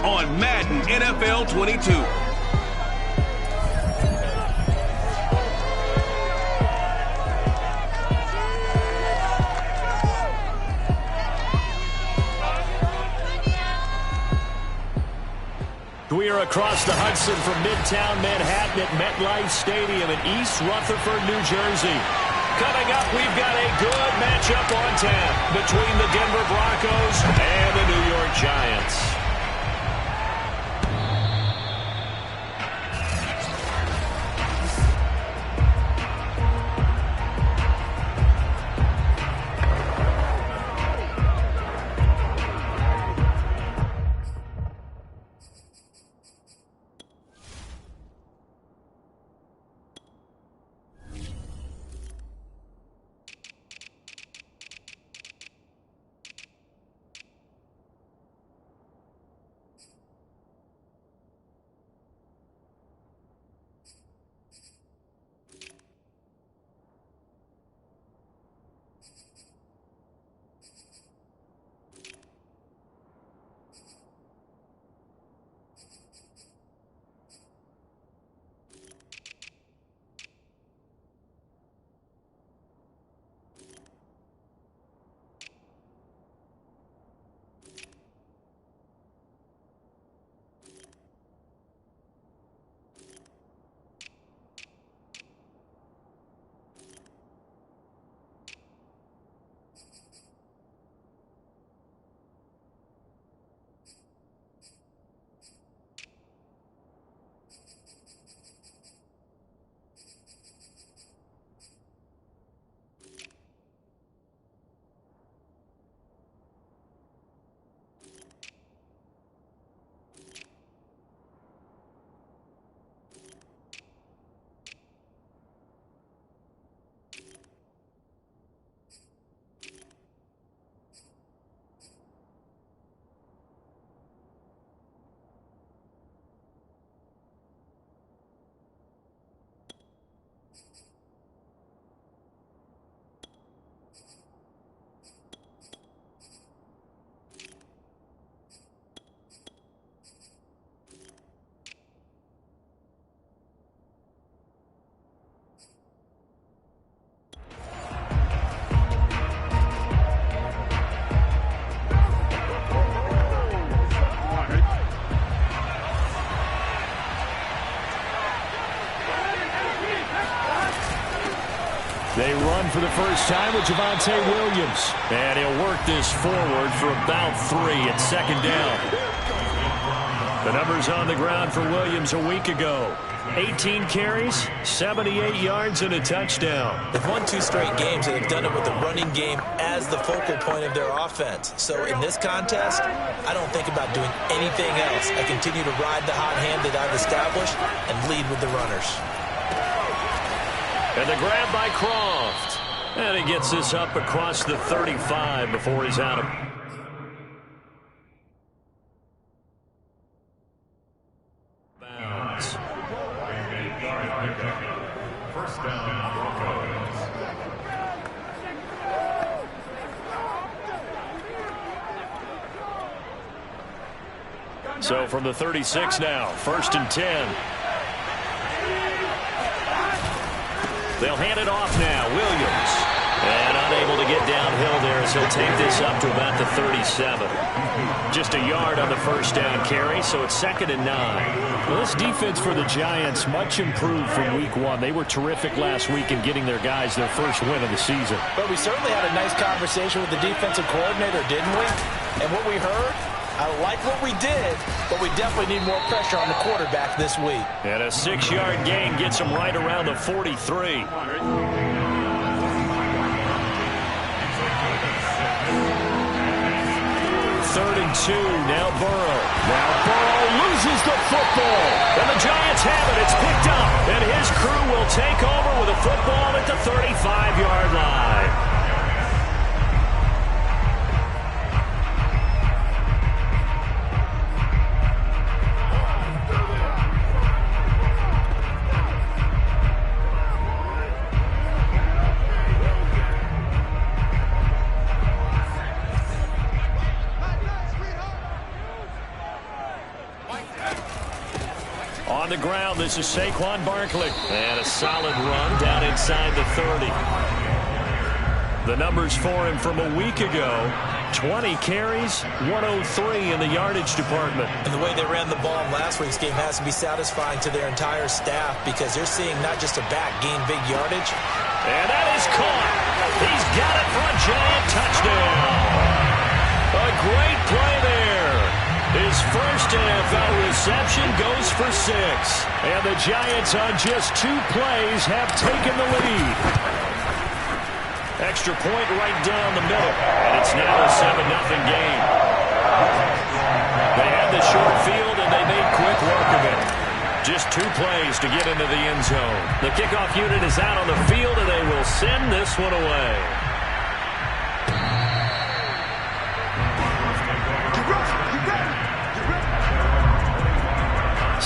on Madden NFL 22. We are across the Hudson from Midtown Manhattan at MetLife Stadium in East Rutherford, New Jersey. Coming up, we've got a good matchup on tap between the Denver Broncos and the New York Giants. They run for the first time with Javonte Williams. And he'll work this forward for about 3 at second down. The numbers on the ground for Williams a week ago. 18 carries, 78 yards, and a touchdown. They've won 2 straight games, and they've done it with the running game as the focal point of their offense. So in this contest, I don't think about doing anything else. I continue to ride the hot hand that I've established and lead with the runners. And the grab by Croft. And he gets this up across the 35 before he's out of bounds. First down, Broncos. So from the 36 now, 1st and 10. They'll hand it off now. Williams. And unable to get downhill there as he'll take this up to about the 37. Just a yard on the first down carry, so it's 2nd and 9. Well, this defense for the Giants much improved from week 1. They were terrific last week in getting their guys their first win of the season. But we certainly had a nice conversation with the defensive coordinator, didn't we? And what we heard, I like what we did, but we definitely need more pressure on the quarterback this week. And a 6-yard gain gets him right around the 43. 3rd and 2, now Burrow. Now Burrow loses the football. And the Giants have it. It's picked up. And his crew will take over with a football at the 35-yard line. On the ground, this is Saquon Barkley. And a solid run down inside the 30. The numbers for him from a week ago: 20 carries, 103 in the yardage department. And the way they ran the ball in last week's game has to be satisfying to their entire staff, because they're seeing not just a back gain big yardage. And that is caught. He's got it for a giant touchdown. A great play there. His first NFL reception goes for 6. And the Giants on just 2 plays have taken the lead. Extra point right down the middle. And it's now a 7-0 game. They had the short field, and they made quick work of it. Just 2 plays to get into the end zone. The kickoff unit is out on the field, and they will send this one away.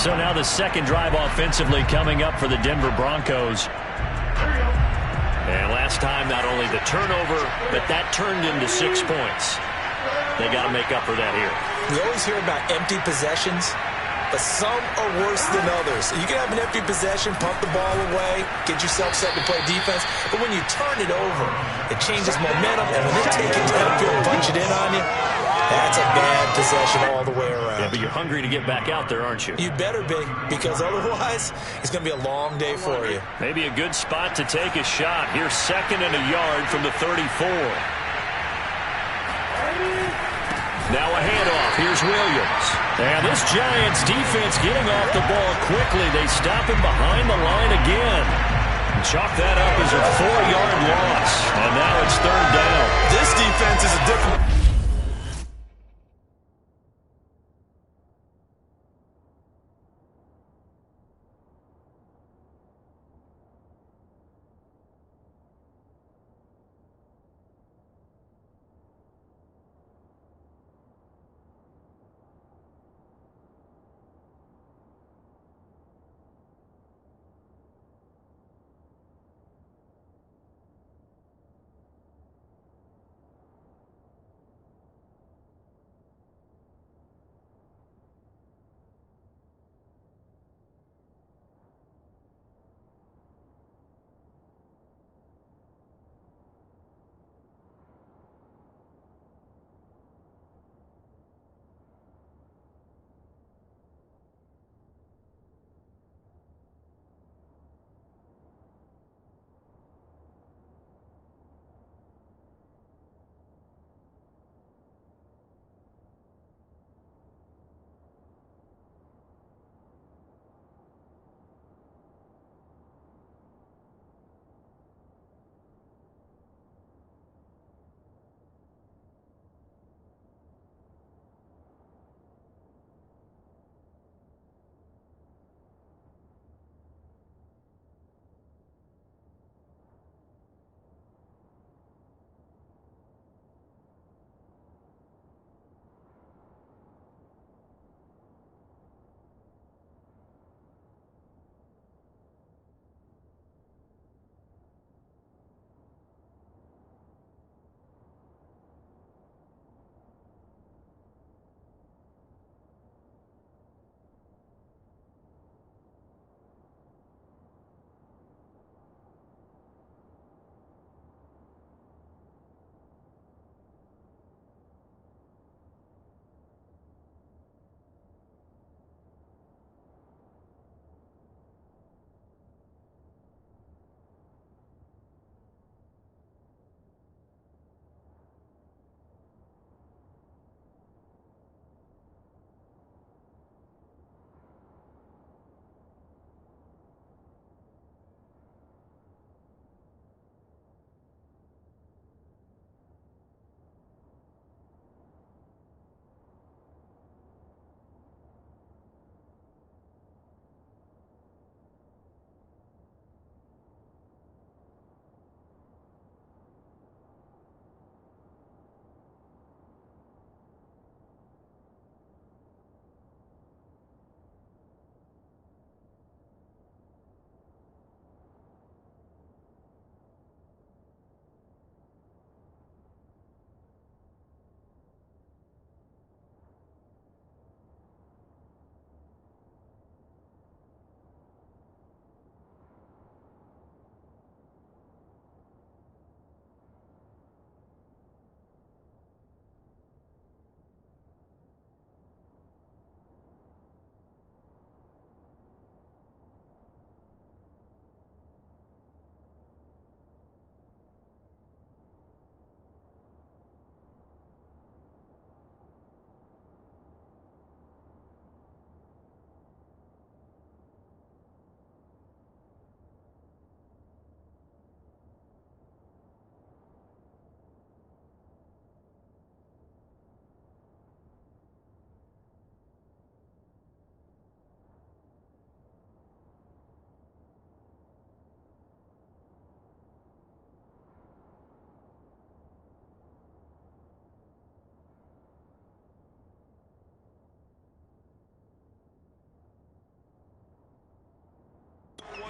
So now the second drive offensively coming up for the Denver Broncos. And last time, not only the turnover, but that turned into 6 points. They got to make up for that here. We always hear about empty possessions, but some are worse than others. You can have an empty possession, pump the ball away, get yourself set to play defense, but when you turn it over, it changes momentum, and when they take it downfield and punch it in on you, that's a bad possession all the way around. Yeah, but you're hungry to get back out there, aren't you? You better be, because otherwise, it's going to be a long day for you. Maybe a good spot to take a shot. Here's 2nd and a yard from the 34. Now a handoff. Here's Williams. And this Giants defense getting off the ball quickly. They stop him behind the line again. And chalk that up as a 4-yard loss. And now it's 3rd down. This defense is a different...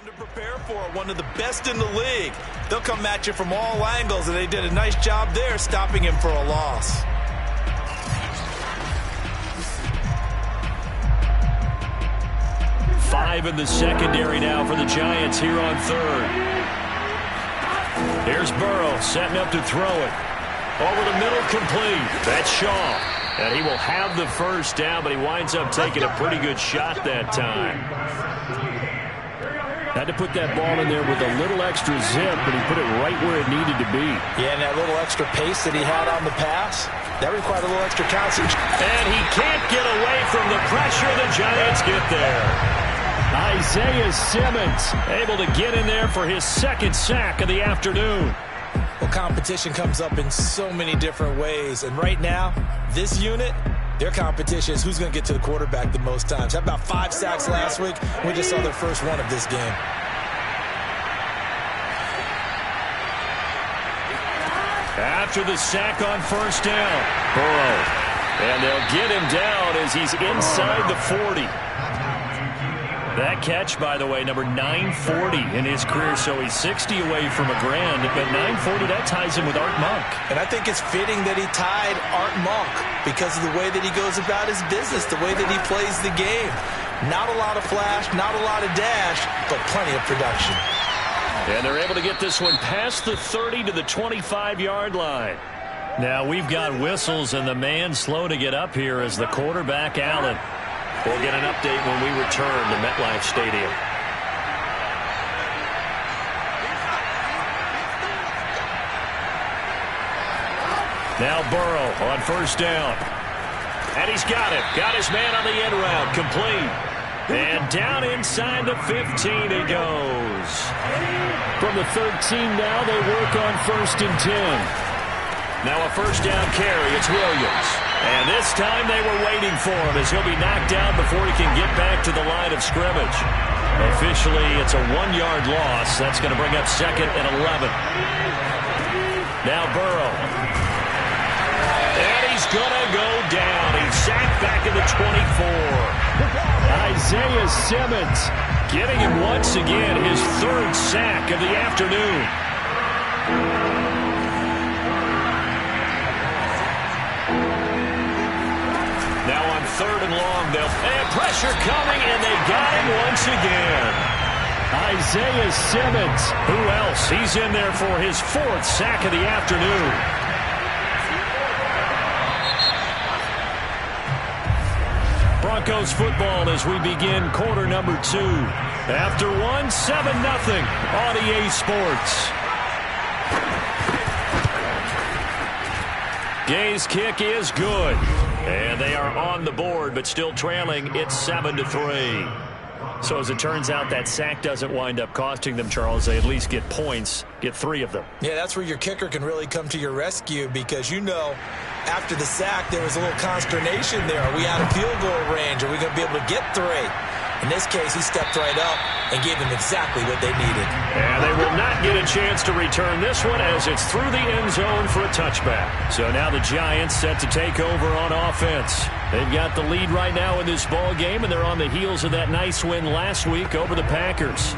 One to prepare for, one of the best in the league. They'll come at you from all angles, and they did a nice job there stopping him for a loss. Five in the secondary now for the Giants here on third. Here's Burrow setting up to throw it. Over the middle, complete. That's Shaw. And he will have the first down, but he winds up taking a pretty good shot that time. Had to put that ball in there with a little extra zip, but he put it right where it needed to be. Yeah, and that little extra pace that he had on the pass, that required a little extra concentration. And he can't get away from the pressure. The Giants get there. Isaiah Simmons able to get in there for his second sack of the afternoon. Well, competition comes up in so many different ways. And right now, this unit, their competition is who's going to get to the quarterback the most times. How about 5 sacks last week? We just saw their first one of this game. After the sack on first down, Burrow. And they'll get him down as he's inside the 40. That catch, by the way, number 940 in his career, so he's 60 away from a grand, but 940, that ties him with Art Monk. And I think it's fitting that he tied Art Monk because of the way that he goes about his business, the way that he plays the game. Not a lot of flash, not a lot of dash, but plenty of production. And they're able to get this one past the 30 to the 25-yard line. Now we've got whistles, and the man slow to get up here is the quarterback, Allen. We'll get an update when we return to MetLife Stadium. Now Burrow on first down. And he's got it. Got his man on the end route. Complete. And down inside the 15 he goes. From the 13 now, they work on first and 10. Now a first down carry. It's Williams. And this time they were waiting for him as he'll be knocked down before he can get back to the line of scrimmage. Officially, it's a 1-yard loss. That's going to bring up second and 11. Now Burrow. And he's going to go down. He's sacked back in the 24. Isaiah Simmons getting him once again his third sack of the afternoon. Now on third and long, they'll have pressure coming, and they got him once again. Isaiah Simmons. Who else? He's in there for his fourth sack of the afternoon. Broncos football as we begin quarter number 2. After one, 7-0 on EA Sports. Gay's kick is good. And they are on the board, but still trailing. It's 7-3. So as it turns out, that sack doesn't wind up costing them, Charles. They at least get points, get 3 of them. Yeah, that's where your kicker can really come to your rescue because, you know, after the sack, there was a little consternation there. Are we out of field goal range? Are we going to be able to get 3? In this case, he stepped right up and gave them exactly what they needed. And they will not get a chance to return this one as it's through the end zone for a touchback. So now the Giants set to take over on offense. They've got the lead right now in this ball game, and they're on the heels of that nice win last week over the Packers.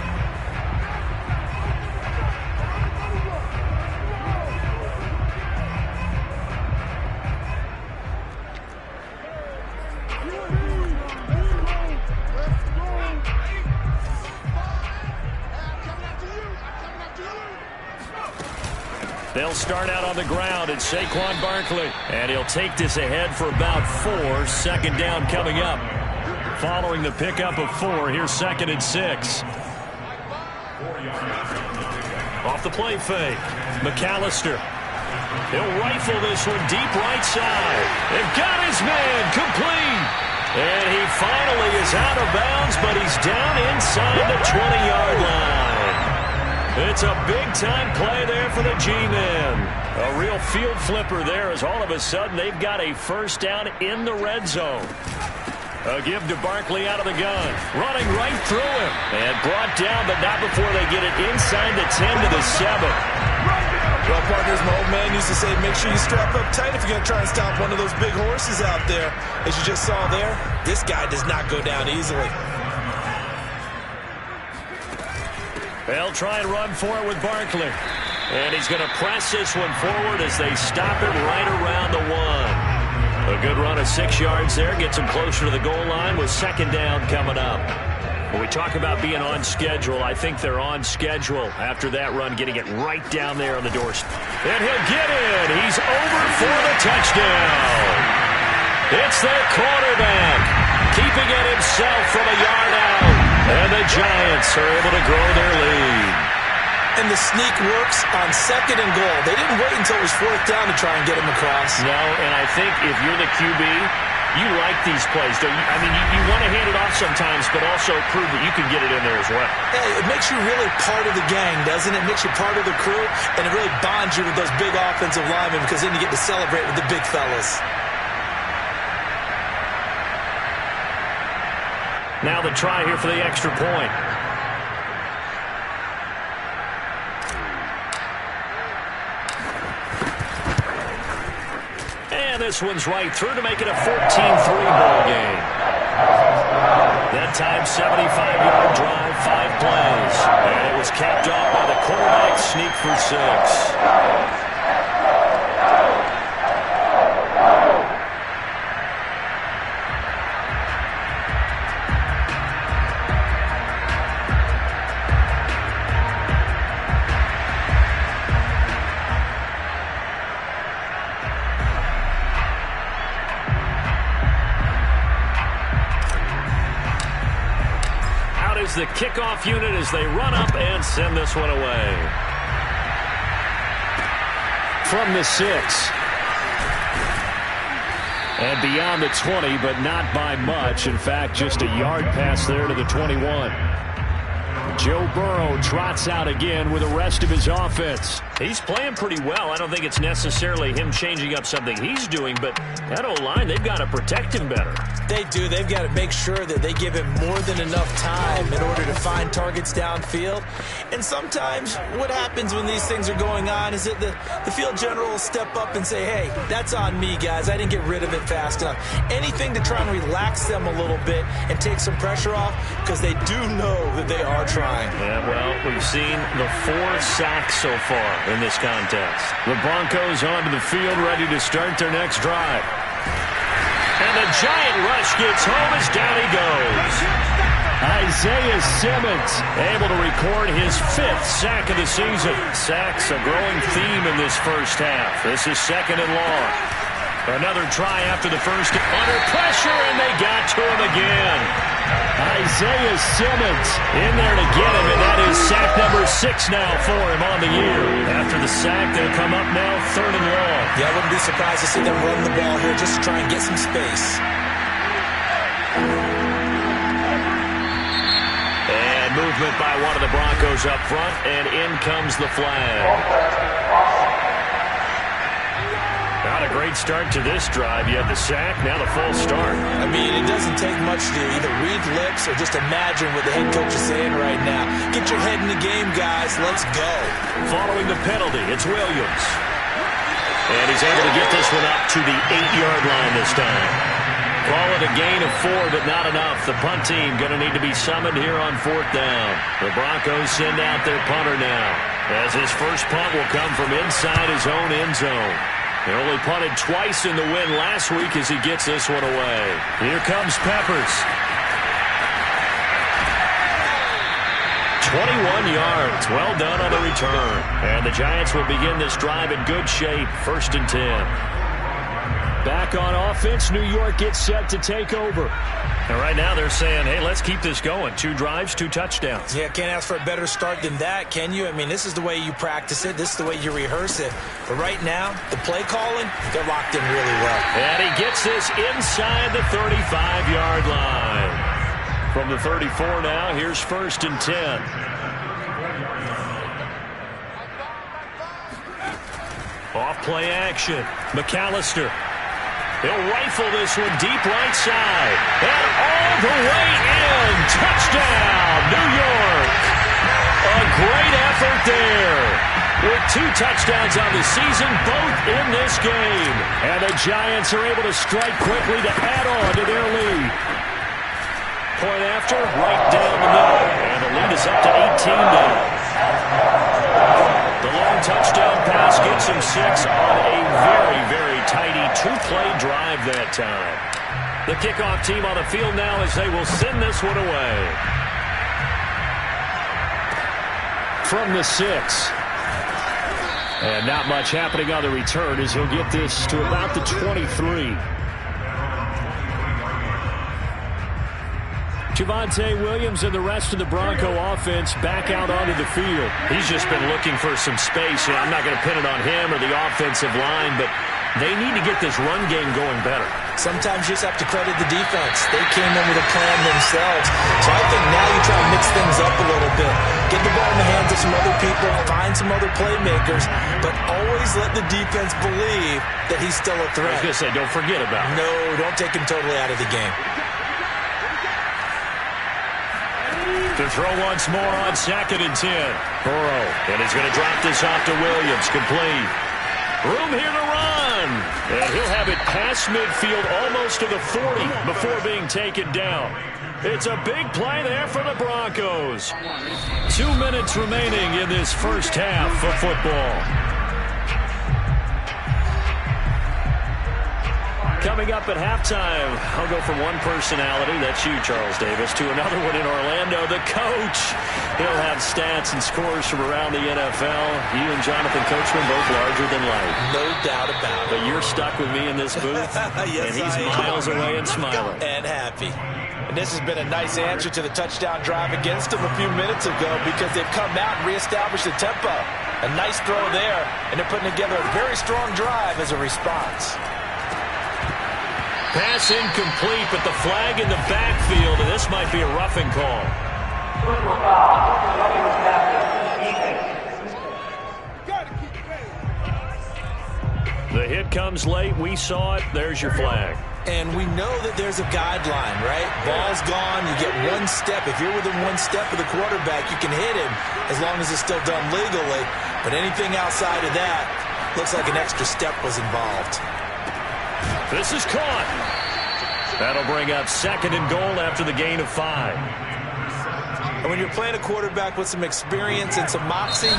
They'll start out on the ground at Saquon Barkley. And he'll take this ahead for about 4. Second down coming up. Following the pickup of 4, here's 2nd and 6. Off the play fake. McAllister. He'll rifle this one deep right side. They've got his man complete. And he finally is out of bounds, but he's down inside the 20-yard line. It's a big-time play there for the G-men. A real field flipper there as all of a sudden they've got a first down in the red zone. A give to Barkley out of the gun. Running right through him. And brought down, but not before they get it inside the 10 to the 7. Well, partners, my old man used to say, make sure you strap up tight if you're going to try and stop one of those big horses out there. As you just saw there, this guy does not go down easily. They'll try and run for it with Barkley. And he's going to press this one forward as they stop it right around the 1. A good run of 6 yards there. Gets him closer to the goal line with second down coming up. When we talk about being on schedule, I think they're on schedule after that run, getting it right down there on the doorstep. And he'll get it. He's over for the touchdown. It's their quarterback, keeping it himself from a yard out. And the Giants are able to grow their lead. And the sneak works on second and goal. They didn't wait until it was fourth down to try and get him across. No, and I think if you're the QB, you like these plays, don't you? I mean, you want to hand it off sometimes, but also prove that you can get it in there as well. Hey, it makes you really part of the gang, doesn't it? It makes you part of the crew, and it really bonds you with those big offensive linemen because then you get to celebrate with the big fellas. Now the try here for the extra point. And this one's right through to make it a 14-3 ball game. That time, 75-yard drive, 5 plays. And it was capped off by the quarterback sneak for 6. The kickoff unit as they run up and send this one away. From the 6. And beyond the 20, but not by much. In fact, just a yard pass there to the 21. Joe Burrow trots out again with the rest of his offense. He's playing pretty well. I don't think it's necessarily him changing up something he's doing, but that O-line, they've got to protect him better. They do. They've got to make sure that they give him more than enough time in order to find targets downfield. And sometimes what happens when these things are going on is that the field general will step up and say, hey, that's on me, guys. I didn't get rid of it fast enough. Anything to try and relax them a little bit and take some pressure off because they do know that they are trying. Yeah, well, we've seen the 4 sacks so far in this contest. The Broncos onto the field ready to start their next drive. And the giant rush gets home as down he goes. Isaiah Simmons able to record his 5th sack of the season. Sacks a growing theme in this first half. This is second and long. Another try after the first. Under pressure, and they got to him again. Isaiah Simmons in there to get him, and that is sack number 6 now for him on the year. After the sack, they'll come up now third and long. Yeah, I wouldn't be surprised to see them run the ball here just to try and get some space. And movement by one of the Broncos up front, and in comes the flag. Not a great start to this drive. You have the sack, now the full start. I mean, it doesn't take much to either read lips or just imagine what the head coach is saying right now. Get your head in the game, guys. Let's go. Following the penalty, it's Williams. And he's able to get this one up to the 8-yard line this time. Call it a gain of 4, but not enough. The punt team going to need to be summoned here on 4th down. The Broncos send out their punter now, as his first punt will come from inside his own end zone. They only punted twice in the win last week as he gets this one away. Here comes Peppers. 21 yards. Well done on the return. And the Giants will begin this drive in good shape. 1st and 10. Back on offense, New York gets set to take over. And right now they're saying, hey, let's keep this going. 2 drives, 2 touchdowns. Yeah, can't ask for a better start than that, can you? I mean, this is the way you practice it. This is the way you rehearse it. But right now, the play calling, they're locked in really well. And he gets this inside the 35-yard line. From the 34 now, here's 1st and 10. Off play action. McAllister. He'll rifle this one deep right side. And all the way in. Touchdown, New York. A great effort there. With 2 touchdowns on the season, both in this game. And the Giants are able to strike quickly to add on to their lead. Point after, right down the middle. And the lead is up to 18 now. The long touchdown pass gets him 6 on a very, very tidy 2-play drive that time. The kickoff team on the field now as they will send this one away. From the 6. And not much happening on the return as he'll get this to about the 23. Javonte Williams and the rest of the Bronco offense back out onto the field. He's just been looking for some space. I'm not going to pin it on him or the offensive line, but they need to get this run game going better. Sometimes you just have to credit the defense. They came in with a plan themselves. So I think now you try to mix things up a little bit. Get the ball in the hands of some other people, find some other playmakers, but always let the defense believe that he's still a threat. I was going to say, don't forget about it. No, don't take him totally out of the game. To throw once more on 2nd and 10. Burrow, and he's going to drop this off to Williams. Complete. Room here to run. And he'll have it past midfield almost to the 40 before being taken down. It's a big play there for the Broncos. 2 minutes remaining in this first half of football. Coming up at halftime, I'll go from one personality, that's you, Charles Davis, to another one in Orlando, the coach. He'll have stats and scores from around the NFL. You and Jonathan Coachman both larger than life. No doubt about it. But you're stuck with me in this booth, yes, and he's miles away and smiling. And happy. And this has been a nice answer to the touchdown drive against them a few minutes ago because they've come out and reestablished the tempo. A nice throw there, and they're putting together a very strong drive as a response. Pass incomplete, but the flag in the backfield, and this might be a roughing call. The hit comes late. We saw it. There's your flag. And we know that there's a guideline, right? Ball's gone. You get one step. If you're within one step of the quarterback, you can hit him as long as it's still done legally. But anything outside of that looks like an extra step was involved. This is caught. That'll bring up 2nd and goal after the gain of 5. And when you're playing a quarterback with some experience and some moxie,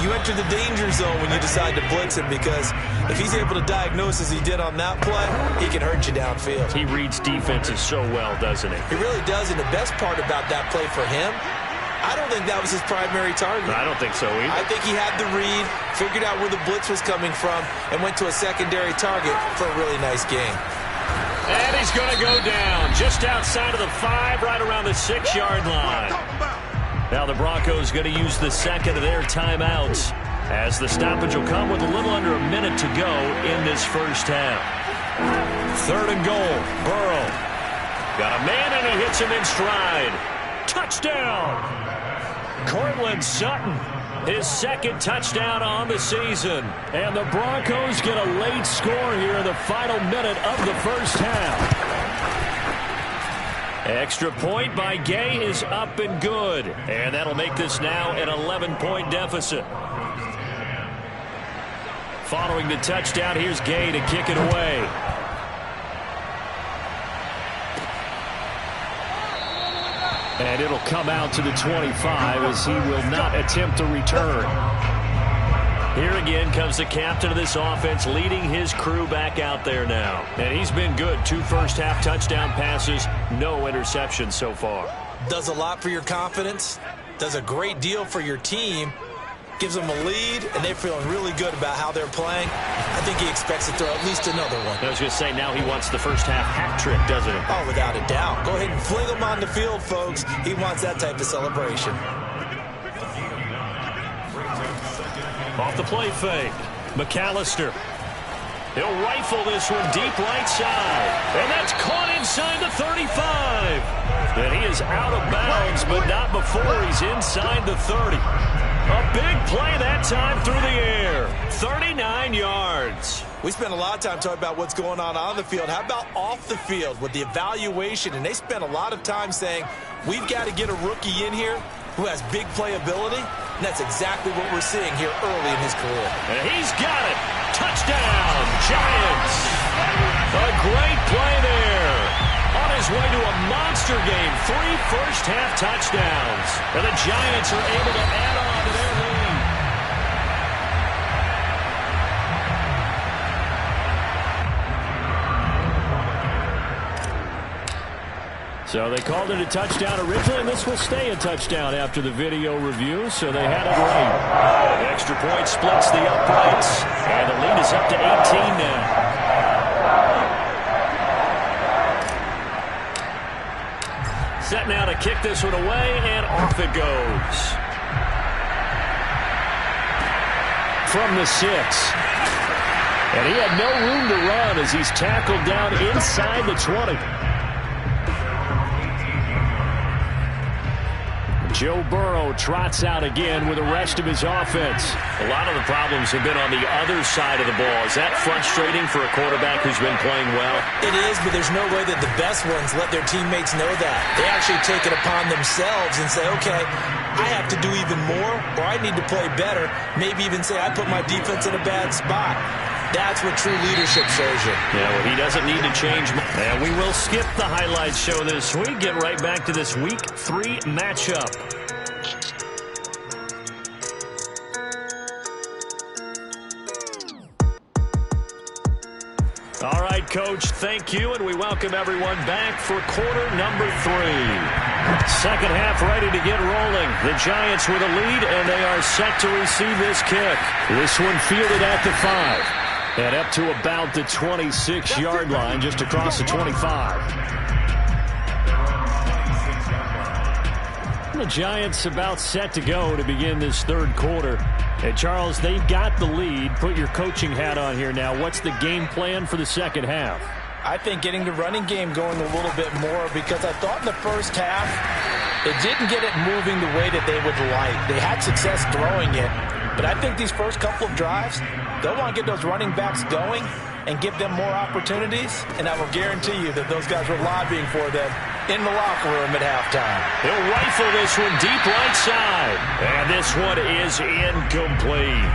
you enter the danger zone when you decide to blitz him because if he's able to diagnose as he did on that play, he can hurt you downfield. He reads defenses so well, doesn't he? He really does, and the best part about that play for him, I don't think that was his primary target. I don't think so either. I think he had the read, figured out where the blitz was coming from, and went to a secondary target for a really nice game. And he's going to go down just outside of the 5, right around the 6-yard line. Now the Broncos going to use the second of their timeouts as the stoppage will come with a little under a minute to go in this first half. 3rd and goal. Burrow. Got a man, and he hits him in stride. Touchdown! Cortland Sutton, his 2nd touchdown on the season. And the Broncos get a late score here in the final minute of the first half. Extra point by Gay is up and good. And that'll make this now an 11-point deficit. Following the touchdown, here's Gay to kick it away. And it'll come out to the 25 as he will not attempt to return. Here again comes the captain of this offense leading his crew back out there now. And he's been good. 2 first-half touchdown passes, no interceptions so far. Does a lot for your confidence, does a great deal for your team, gives them a lead, and they're feeling really good about how they're playing. I think he expects to throw at least another one. I was going to say, now he wants the first-half hat trick, doesn't he? Oh, without a doubt. Go ahead and fling him on the field, folks. He wants that type of celebration. Off the play fake. McAllister. He'll rifle this one deep right side. And that's caught inside the 35. And he is out of bounds, but not before he's inside the 30. A big play that time through the air. 39 yards. We spent a lot of time talking about what's going on the field. How about off the field with the evaluation? And they spent a lot of time saying, we've got to get a rookie in here who has big playability. And that's exactly what we're seeing here early in his career. And he's got it. Touchdown, Giants. A great play there. On his way to a monster game. 3 first half touchdowns. And the Giants are able to add on to their lead. So they called it a touchdown originally, and this will stay a touchdown after the video review, so they had it right. The extra point splits the uprights, and the lead is up to 18 now. Set now to kick this one away, and off it goes. From the 6. And he had no room to run as he's tackled down inside the 20. Joe Burrow trots out again with the rest of his offense. A lot of the problems have been on the other side of the ball. Is that frustrating for a quarterback who's been playing well? It is, but there's no way that the best ones let their teammates know that. They actually take it upon themselves and say, okay, I have to do even more, or I need to play better. Maybe even say I put my defense in a bad spot. That's what true leadership shows you. Yeah, well, he doesn't need to change. And we will skip the highlights show this week. Get right back to this Week 3 matchup. All right, Coach, thank you, and we welcome everyone back for quarter number 3. Second half ready to get rolling. The Giants with a lead, and they are set to receive this kick. This one fielded at the 5. And up to about the 26-yard line, just across the 25. The Giants about set to go to begin this third quarter. And, Charles, they've got the lead. Put your coaching hat on here now. What's the game plan for the second half? I think getting the running game going a little bit more, because I thought in the first half it didn't get it moving the way that they would like. They had success throwing it, but I think these first couple of drives, they'll want to get those running backs going and give them more opportunities, and I will guarantee you that those guys were lobbying for them in the locker room at halftime. He'll rifle this one deep right side, and this one is incomplete.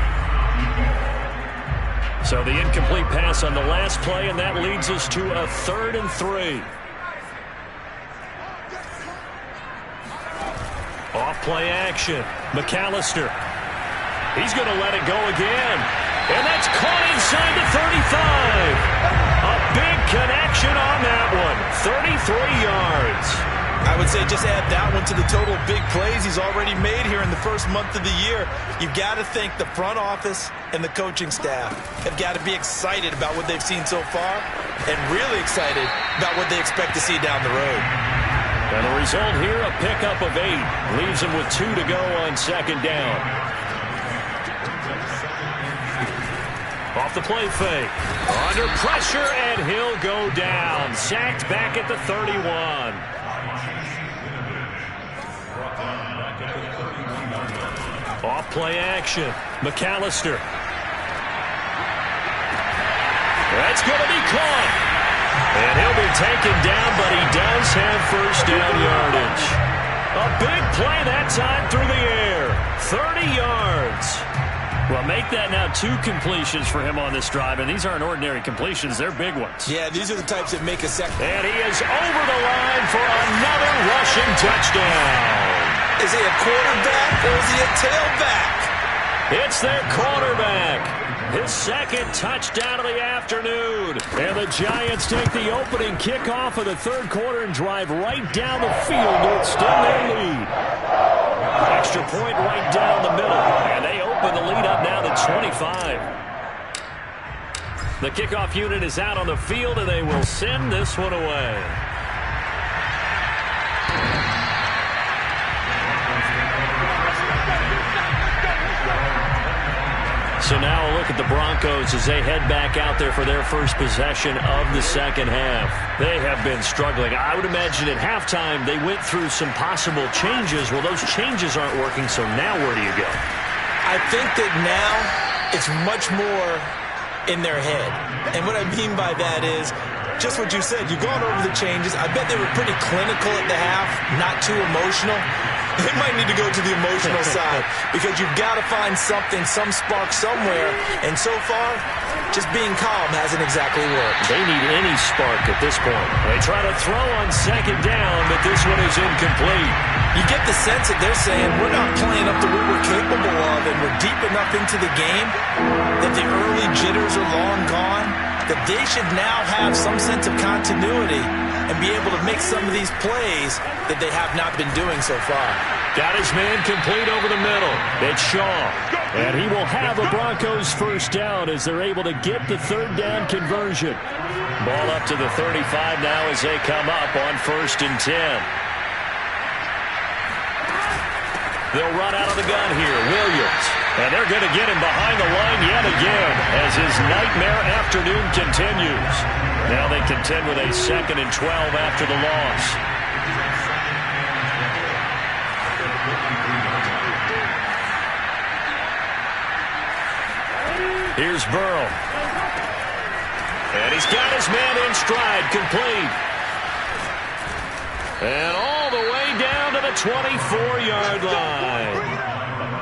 So the incomplete pass on the last play, and that leads us to a 3rd and 3. Off play action. McAllister. He's going to let it go again. And that's caught inside the 35. A big connection on that one. 33 yards. I would say just add that one to the total big plays he's already made here in the first month of the year. You've got to think the front office and the coaching staff have got to be excited about what they've seen so far and really excited about what they expect to see down the road. And the result here, a pickup of 8. Leaves them with 2 to go on second down. Off the play fake. Under pressure, and he'll go down. Sacked back at the 31. Off play action. McAllister. That's going to be caught. And he'll be taken down, but he does have first down yardage. A big play that time through the air. 30 yards. Well, make that now 2 completions for him on this drive, and these aren't ordinary completions. They're big ones. Yeah, these are the types that make a second. And he is over the line for another rushing touchdown. Is he a quarterback or is he a tailback? It's their quarterback. His second touchdown of the afternoon. And the Giants take the opening kickoff of the third quarter and drive right down the field to extend their lead. Extra point right down the middle. And they open the lead up now to 25. The kickoff unit is out on the field, and they will send this one away. So now a look at the Broncos as they head back out there for their first possession of the second half. They have been struggling. I would imagine at halftime they went through some possible changes. Well, those changes aren't working, so now where do you go? I think that now it's much more in their head. And what I mean by that is just what you said. You've gone over the changes. I bet they were pretty clinical at the half, not too emotional. They might need to go to the emotional side because you've got to find something, some spark somewhere. And so far, just being calm hasn't exactly worked. They need any spark at this point. They try to throw on second down, but this one is incomplete. You get the sense that they're saying we're not playing up to what we're capable of, and we're deep enough into the game that the early jitters are long gone, that they should now have some sense of continuity and be able to make some of these plays that they have not been doing so far. Got his man complete over the middle. It's Shaw. And he will have a Broncos first down as they're able to get the third down conversion. Ball up to the 35 now as they come up on 1st and 10. They'll run out of the gun here. Williams. And they're going to get him behind the line yet again as his nightmare afternoon continues. Now they contend with a 2nd and 12 after the loss. Here's Burrow. And he's got his man in stride, complete. And all the way down to the 24-yard line.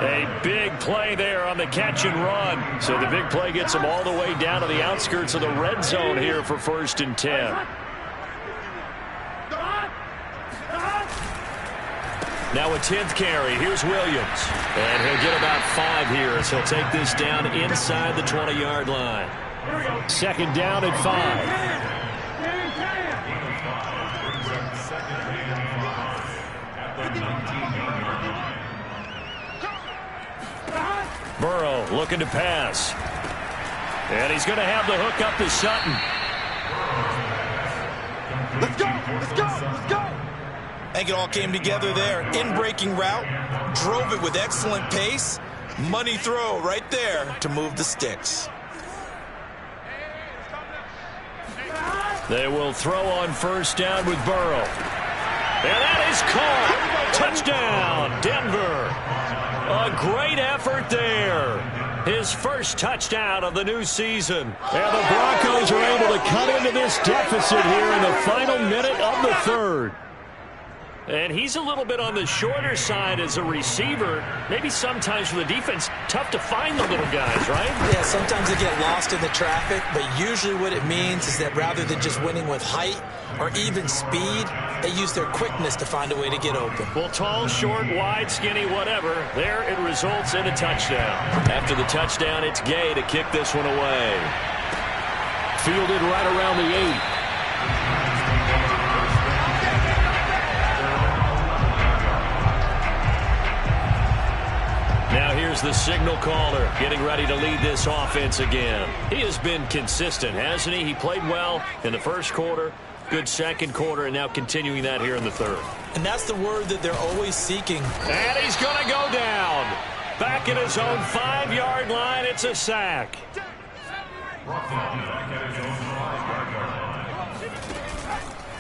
A big play there on the catch and run. So the big play gets him all the way down to the outskirts of the red zone here for 1st and 10. Now a 10th carry. Here's Williams. And he'll get about 5 here as he'll take this down inside the 20-yard line. 2nd down and 5. Burrow looking to pass. And he's going to have the hook up to Sutton. Let's go! Let's go! Let's go! I think it all came together there. In-breaking route. Drove it with excellent pace. Money throw right there to move the sticks. They will throw on 1st down with Burrow. And that is caught. Touchdown, Denver. A great effort there. His first touchdown of the new season. And the Broncos are able to cut into this deficit here in the final minute of the 3rd. And he's a little bit on the shorter side as a receiver. Maybe sometimes for the defense, tough to find the little guys, right? Yeah, sometimes they get lost in the traffic, but usually what it means is that rather than just winning with height or even speed, they use their quickness to find a way to get open. Well, tall, short, wide, skinny, whatever, there it results in a touchdown. After the touchdown, it's Gay to kick this one away. Fielded right around the 8. Now here's the signal caller getting ready to lead this offense again. He has been consistent, hasn't he? He played well in the 1st quarter, good 2nd quarter, and now continuing that here in the 3rd. And that's the word that they're always seeking. And he's going to go down. Back at his own 5-yard line, it's a sack.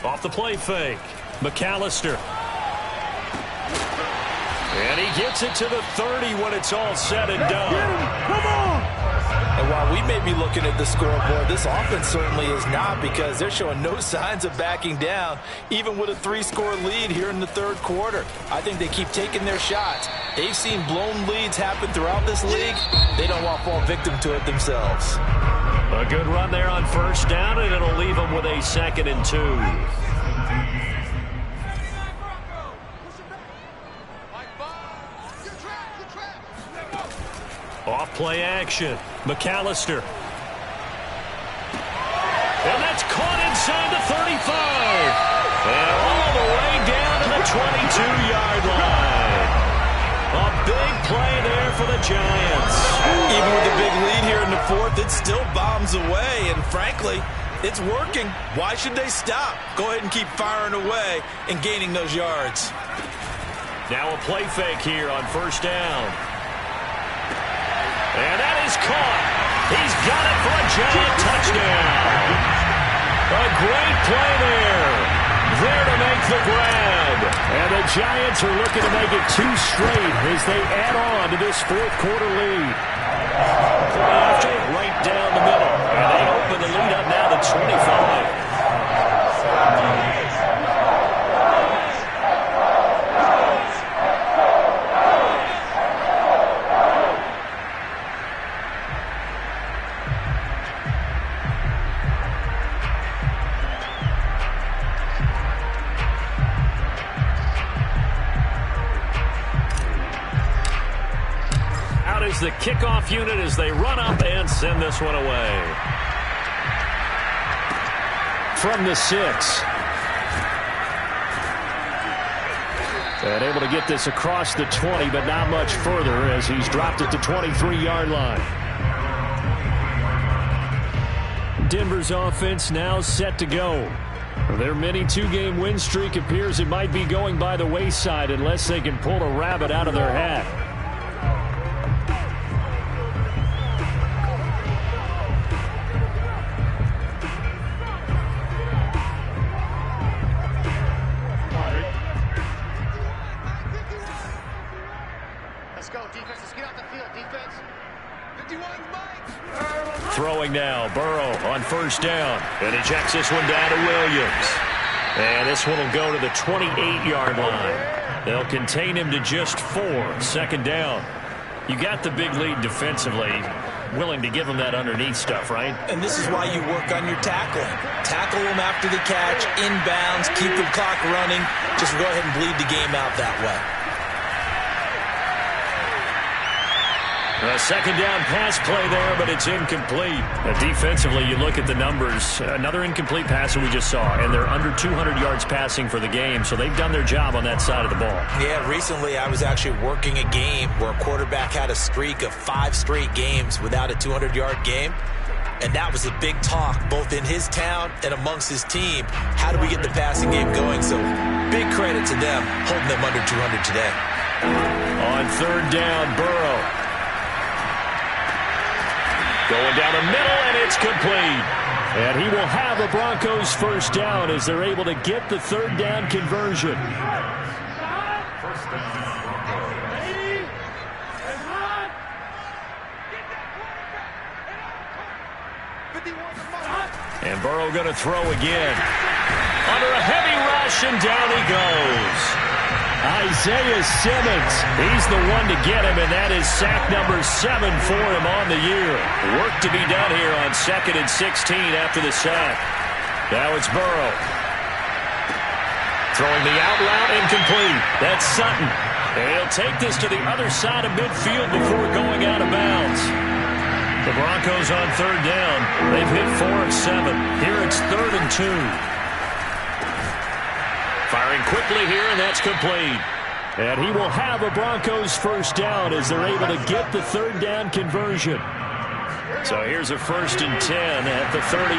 Off the play fake, McAllister. And he gets it to the 30 when it's all said and done. Come on! And while we may be looking at the scoreboard, this offense certainly is not, because they're showing no signs of backing down, even with a 3-score lead here in the 3rd quarter. I think they keep taking their shots. They've seen blown leads happen throughout this league. They don't want to fall victim to it themselves. A good run there on 1st down, and it'll leave them with a 2nd and 2. Off play action. McAllister. And that's caught inside the 35. And all the way down to the 22-yard line. A big play there for the Giants. Even with a big lead here in the 4th, it still bombs away. And frankly, it's working. Why should they stop? Go ahead and keep firing away and gaining those yards. Now a play fake here on 1st down. And that is caught. He's got it for a Giant touchdown. A great play there. There to make the grab. And the Giants are looking to make it 2 straight as they add on to this 4th quarter lead. After right down the middle. And they open the lead up now to 25. is the kickoff unit as they run up and send this one away. From the 6. And able to get this across the 20, but not much further as he's dropped at the 23-yard line. Denver's offense now set to go. Their mini 2-game win streak appears it might be going by the wayside unless they can pull a rabbit out of their hat. Let's go, defense. Let's get out the field, defense. 51 Mike. Throwing now, Burrow on first down. And he checks this one down to Williams. And this one will go to the 28-yard line. They'll contain him to just 4. Second down. You got the big lead defensively. Willing to give him that underneath stuff, right? And this is why you work on your tackling. Tackle him after the catch, inbounds, keep the clock running. Just go ahead and bleed the game out that way. A second down pass play there, but it's incomplete. Defensively, you look at the numbers. Another incomplete pass that we just saw, and they're under 200 yards passing for the game, so they've done their job on that side of the ball. Yeah, recently I was actually working a game where a quarterback had a streak of 5 straight games without a 200-yard game, and that was a big talk both in his town and amongst his team. How do we get the passing game going? So big credit to them holding them under 200 today. On third down, Burrow. Going down the middle, and it's complete. And he will have a Broncos first down as they're able to get the third down conversion. First down, Broncos. And Burrow going to throw again. Under a heavy rush, and down he goes. Isaiah Simmons, he's the one to get him, and that is sack number 7 for him on the year. Work to be done here on 2nd and 16 after the sack. Now it's Burrow. Throwing the out route, incomplete. That's Sutton. And he'll take this to the other side of midfield before going out of bounds. The Broncos on third down. They've hit 4 of 7. Here it's 3rd and 2. Firing quickly here, and that's complete. And he will have a Broncos first down as they're able to get the third down conversion. So here's a 1st and 10 at the 38.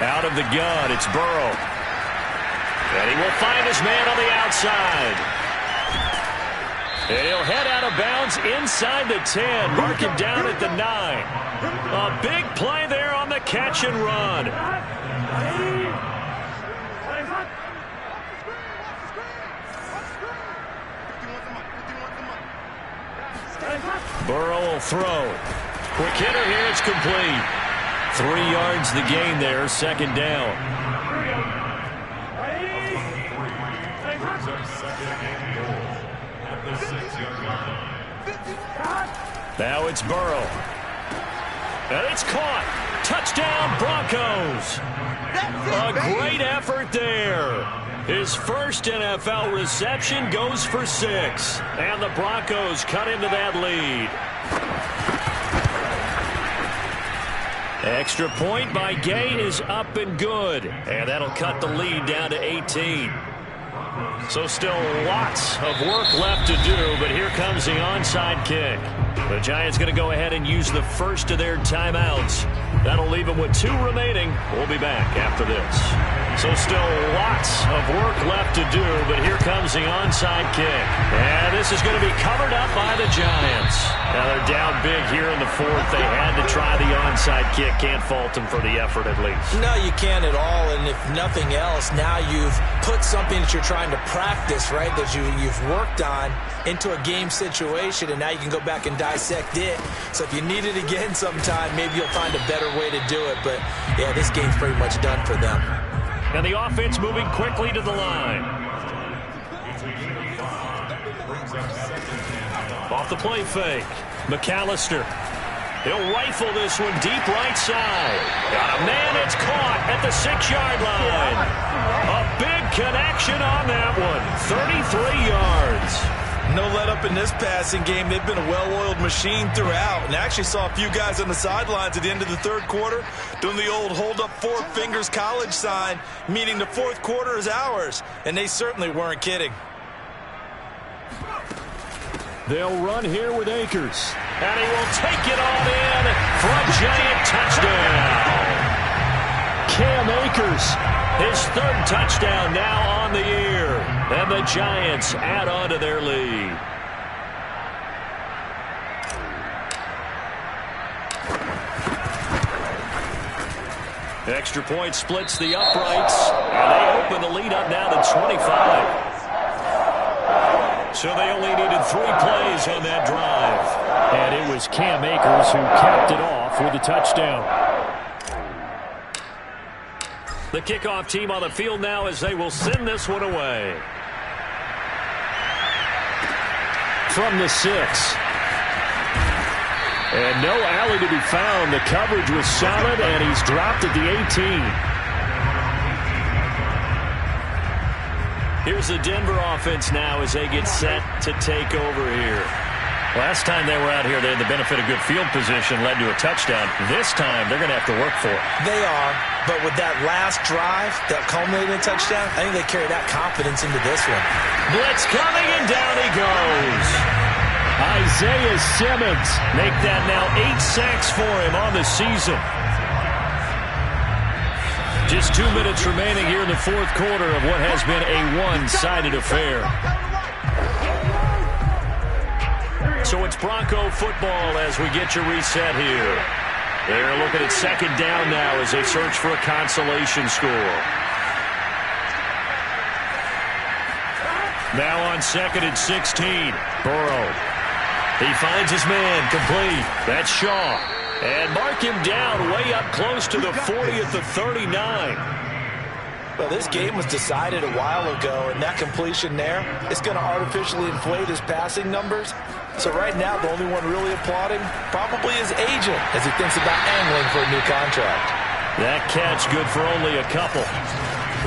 Out of the gun, it's Burrow. And he will find his man on the outside. And he'll head out of bounds inside the 10. Mark him down at the 9. A big play there on the catch and run. Burrow will throw. Quick hitter here. It's complete. 3 yards the gain there. Second down. Now it's Burrow. And it's caught. Touchdown, Broncos. A great effort there. His first NFL reception goes for 6. And the Broncos cut into that lead. Extra point by Gay is up and good. And that'll cut the lead down to 18. So still lots of work left to do, but here comes the onside kick. The Giants going to go ahead and use the first of their timeouts. That'll leave them with 2 remaining. We'll be back after this. So still lots of work left to do, but here comes the onside kick. And this is going to be covered up by the Giants. Now they're down big here in the 4th. They had to try the onside kick. Can't fault them for the effort at least. No, you can't at all. And if nothing else, now you've put something that you're trying to practice, right, that you've worked on into a game situation, and now you can go back and dissect it. So if you need it again sometime, maybe you'll find a better way to do it. But, yeah, this game's pretty much done for them. And the offense moving quickly to the line. Off the play fake. McAllister. He'll rifle this one deep right side. Got a man, it's caught at the 6-yard line. A big connection on that one. 33 yards. No let up in this passing game. They've been a well-oiled machine throughout. And I actually saw a few guys on the sidelines at the end of the third quarter doing the old hold up 4 fingers college sign, meaning the fourth quarter is ours. And they certainly weren't kidding. They'll run here with Akers. And he will take it on in for a giant touchdown. Cam Akers, his 3rd touchdown now on the year. And the Giants add on to their lead. Extra point splits the uprights. And they open the lead up now to 25. So they only needed 3 plays on that drive. And it was Cam Akers who capped it off with a touchdown. The kickoff team on the field now as they will send this one away. From the 6. And no alley to be found. The coverage was solid, and he's dropped at the 18. Here's the Denver offense now as they get set to take over here. Last time they were out here, they had the benefit of good field position, led to a touchdown. This time, they're going to have to work for it. They are, but with that last drive that culminated in a touchdown, I think they carry that confidence into this one. Blitz coming, and down he goes. Isaiah Simmons. Make that now 8 sacks for him on the season. Just 2 minutes remaining here in the fourth quarter of what has been a one-sided affair. So it's Bronco football as we get you reset here. They're looking at 2nd down now as they search for a consolation score. Now on 2nd and 16. Burrow. He finds his man complete. That's Shaw. And mark him down way up close to the 40 at the 39. Well, this game was decided a while ago, and that completion there is going to artificially inflate his passing numbers. So right now, the only one really applauding probably his agent as he thinks about angling for a new contract. That catch good for only a couple.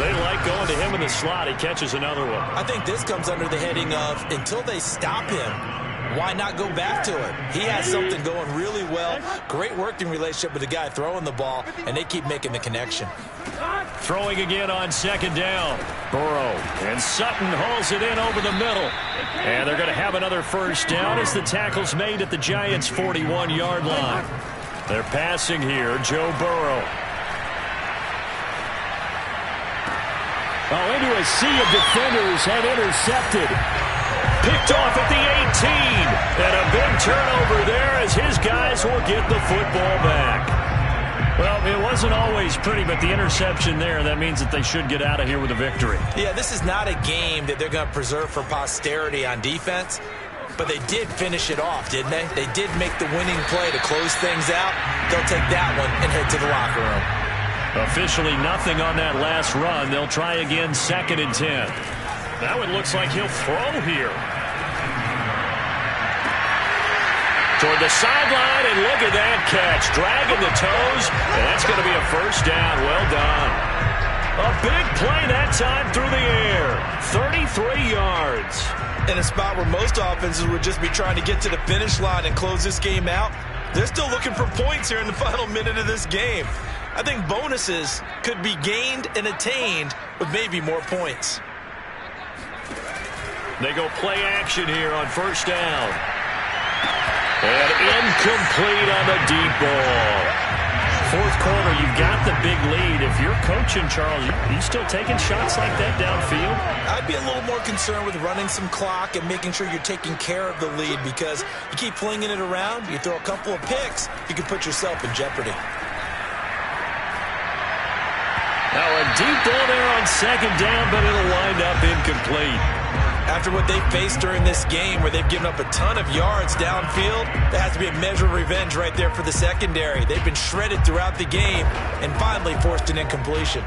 They like going to him in the slot. He catches another one. I think this comes under the heading of until they stop him, why not go back to it? He has something going really well. Great working relationship with the guy throwing the ball, and they keep making the connection. Throwing again on 2nd down. Burrow. And Sutton hauls it in over the middle. And they're going to have another first down as the tackle's made at the Giants' 41-yard line. They're passing here. Joe Burrow. Oh, into a sea of defenders and intercepted. Picked off at the 18. And a big turnover there as his guys will get the football back. Well, it wasn't always pretty, but the interception there, that means that they should get out of here with a victory. Yeah, this is not a game that they're going to preserve for posterity on defense, but they did finish it off, didn't they? They did make the winning play to close things out. They'll take that one and head to the locker room. Officially nothing on that last run. They'll try again 2nd and 10. Now it looks like he'll throw here. Toward the sideline, and look at that catch. Dragging the toes, and that's going to be a first down. Well done. A big play that time through the air. 33 yards. In a spot where most offenses would just be trying to get to the finish line and close this game out, they're still looking for points here in the final minute of this game. I think bonuses could be gained and attained with maybe more points. They go play action here on first down. And incomplete on the deep ball. Fourth quarter, you've got the big lead. If you're coaching, Charles, you still taking shots like that downfield? I'd be a little more concerned with running some clock and making sure you're taking care of the lead, because you keep flinging it around, you throw a couple of picks, you can put yourself in jeopardy. Now a deep ball there on 2nd down, but it'll wind up incomplete. After what they faced during this game, where they've given up a ton of yards downfield, there has to be a measure of revenge right there for the secondary. They've been shredded throughout the game and finally forced an incompletion.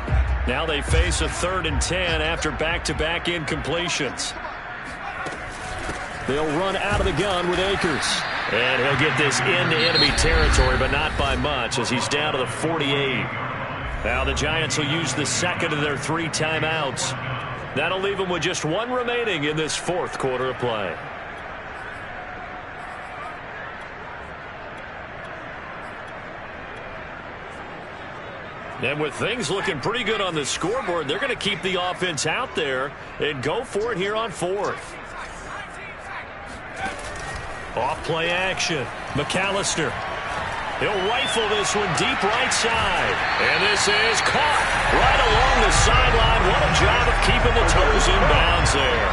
Now they face a 3rd and 10 after back-to-back incompletions. They'll run out of the gun with Akers. And he'll get this into enemy territory, but not by much, as he's down to the 48. Now the Giants will use the second of their 3 timeouts. That'll leave them with just 1 remaining in this 4th quarter of play. And with things looking pretty good on the scoreboard, they're going to keep the offense out there and go for it here on 4th. Off play action. McAllister. He'll rifle this one deep right side. And this is caught right along the sideline. What a job of keeping the toes in bounds there.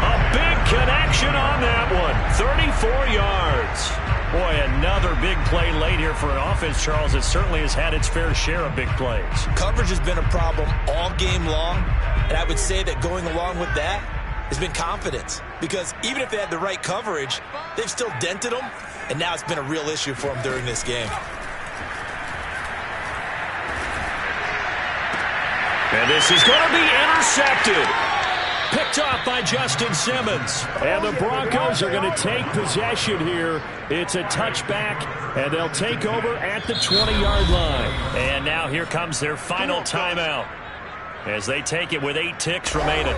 A big connection on that one. 34 yards. Boy, another big play late here for an offense, Charles, that certainly has had its fair share of big plays. Coverage has been a problem all game long, and I would say that going along with that has been confidence. Because even if they had the right coverage, they've still dented them, and now it's been a real issue for them during this game. And this is going to be intercepted. Picked off by Justin Simmons. And the Broncos are going to take possession here. It's a touchback, and they'll take over at the 20-yard line. And now here comes their final timeout as they take it with 8 ticks remaining.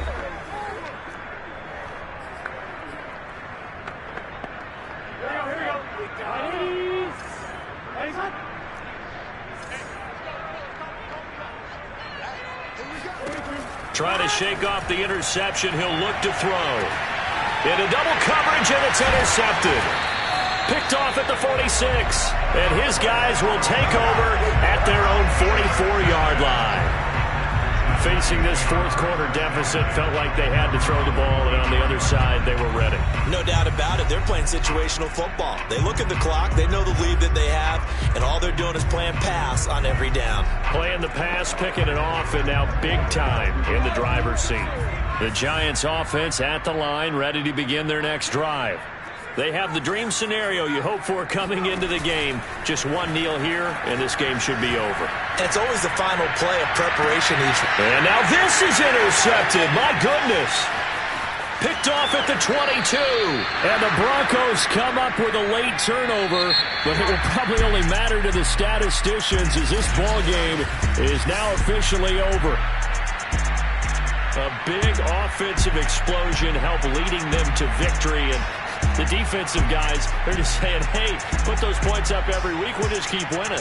Trying to shake off the interception. He'll look to throw. Into double coverage, and it's intercepted. Picked off at the 46. And his guys will take over at their own 44-yard line. Facing this 4th quarter deficit, felt like they had to throw the ball, and on the other side, they were ready. No doubt about it. They're playing situational football. They look at the clock. They know the lead that they have, and all they're doing is playing pass on every down. Playing the pass, picking it off, and now big time in the driver's seat. The Giants offense at the line, ready to begin their next drive. They have the dream scenario you hope for coming into the game. Just one kneel here, and this game should be over. And it's always the final play of preparation each. And now this is intercepted. My goodness. Picked off at the 22. And the Broncos come up with a late turnover, but it will probably only matter to the statisticians as this ball game is now officially over. A big offensive explosion helped leading them to victory, and the defensive guys are just saying, hey, put those points up every week. We'll just keep winning.